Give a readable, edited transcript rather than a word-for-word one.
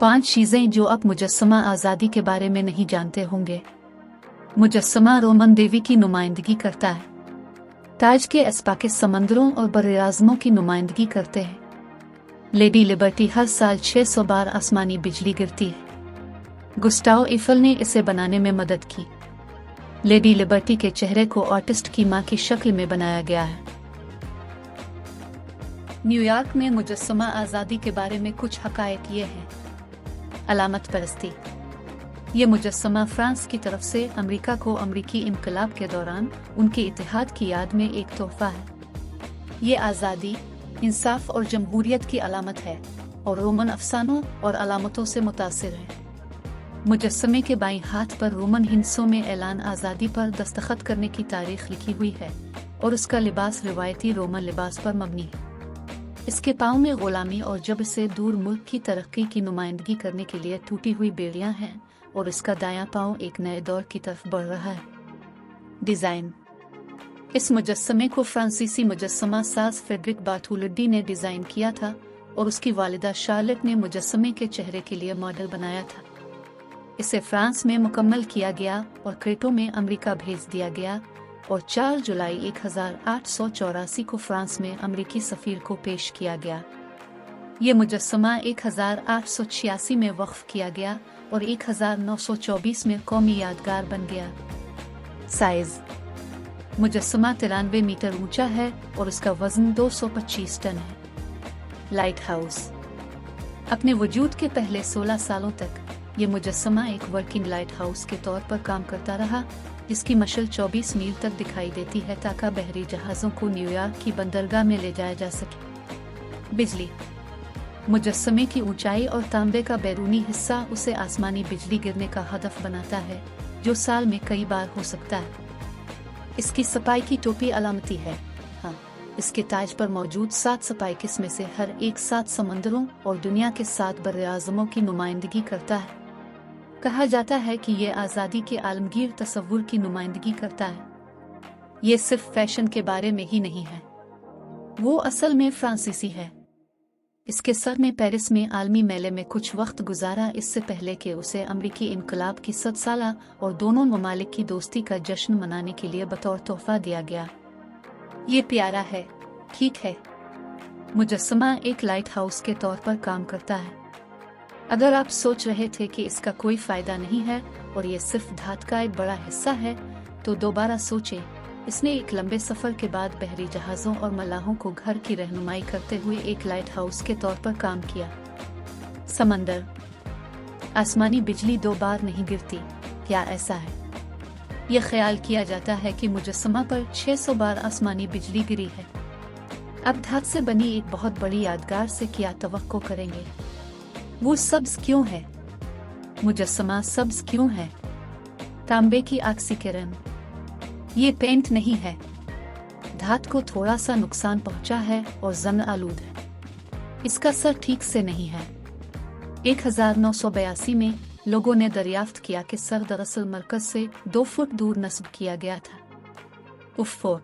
5 चीजें जो आप मुजस्समा आज़ादी के बारे में नहीं जानते होंगे। मुजस्समा रोमन देवी की नुमाइंदगी करता है। ताज के अस्पाके समंदरों और बर्राज़मों की नुमाइंदगी करते हैं। लेडी लिबर्टी हर साल 600 बार आसमानी बिजली गिरती है। गुस्टाव एफल ने इसे बनाने में मदद की। लेडी लिबर्टी के चेहरे को आर्टिस्ट की मां की शक्ल में बनाया गया है। न्यूयॉर्क में मुजस्समा आज़ादी के बारे में कुछ हकायक ये हैं। अलामत परस्ती। ये मुजस्समा फ्रांस की तरफ से अमेरिका को अमरीकी इनकलाब के दौरान उनके इत्तेहाद की याद में एक तोहफा है। ये आज़ादी, इंसाफ और जमहूरियत की अलामत है और रोमन अफसानों और अलामतों से मुतासिर है। मुजस्समे के बाईं हाथ पर रोमन हिंसों में ऐलान आज़ादी पर दस्तखत करने की तारीख लिखी हुई है और उसका लिबास रिवायती रोमन लिबास पर मबनी है। इसके पाँव में गुलामी और जब से दूर मुल्क की तरक्की की नुमाइंदगी करने के लिए टूटी हुई बेड़ियां हैं और इसका दायां पाँव एक नए दौर की तरफ बढ़ रहा है। डिज़ाइन। इस मुजस्समे को फ्रांसीसी मुजस्समा साज फ्रेडरिक बार्थोलोडी ने डिज़ाइन किया था और उसकी वालिदा शार्लेट ने मुजस्समे के चेहरे के लिए मॉडल बनाया था। इसे फ्रांस में मुकम्मल किया गया और क्रेटो में अमेरिका भेज दिया गया और 4 जुलाई 1884 को फ्रांस में अमेरिकी सफ़ीर को पेश किया गया। ये मुजस्समा 1886 में वक्फ किया गया और 1924 में कौमी यादगार बन गया। साइज। मुजस्समा 93 मीटर ऊंचा है और उसका वजन 225 टन है। Light house. अपने वजूद के पहले 16 सालों तक ये मुजस्समा एक वर्किंग लाइट हाउस के तौर पर काम करता रहा, जिसकी मशल 24 मील तक दिखाई देती है ताकि बहरी जहाज़ों को न्यूयॉर्क की बंदरगाह में ले जाया जा सके। बिजली। मुजस्समे की ऊंचाई और तांबे का बैरूनी हिस्सा उसे आसमानी बिजली गिरने का हदफ बनाता है, जो साल में कई बार हो सकता है। इसकी सपाई की टोपी अलामती है। हाँ, इसके ताज पर मौजूद 7 सपाई किस्में से हर एक 7 समंदरों और दुनिया के 7 बर्राज़मों की नुमाइंदगी करता है। कहा जाता है कि ये आज़ादी के आलमगीर तस्वुर की नुमाइंदगी करता है। ये सिर्फ फैशन के बारे में ही नहीं है, वो असल में फ्रांसीसी है। इसके सर ने पेरिस में आलमी मेले में कुछ वक्त गुजारा, इससे पहले कि उसे अमरीकी इनकलाब की 100 साला और दोनों ममालिक की दोस्ती का जश्न मनाने के लिए बतौर तोहफा दिया गया। ये प्यारा है, ठीक है। मुजस्समा एक लाइट हाउस के तौर पर काम करता है। अगर आप सोच रहे थे कि इसका कोई फायदा नहीं है और ये सिर्फ धात का एक बड़ा हिस्सा है, तो दोबारा सोचें। इसने एक लंबे सफर के बाद बहरी जहाज़ों और मलाहों को घर की रहनुमाई करते हुए एक लाइट हाउस के तौर पर काम किया। समंदर। आसमानी बिजली 2 बार नहीं गिरती, क्या ऐसा है? यह ख्याल किया जाता है कि मुजस्समा पर 600 बार आसमानी बिजली गिरी है। अब धात से बनी एक बहुत बड़ी यादगार से क्या तवक्को करेंगे? वो सब्ज क्यों है? मुजस्समा सब्ज क्यों है? तांबे की आक्सी किरण। ये पेंट नहीं है। धात को थोड़ा सा नुकसान पहुंचा है और जंग आलूद है। इसका सर ठीक से नहीं है। 1982 में लोगों ने दरियाफ्त किया कि सर दरअसल मरकज से 2 फुट दूर नस्ब किया गया था। उफ़्फ़ो।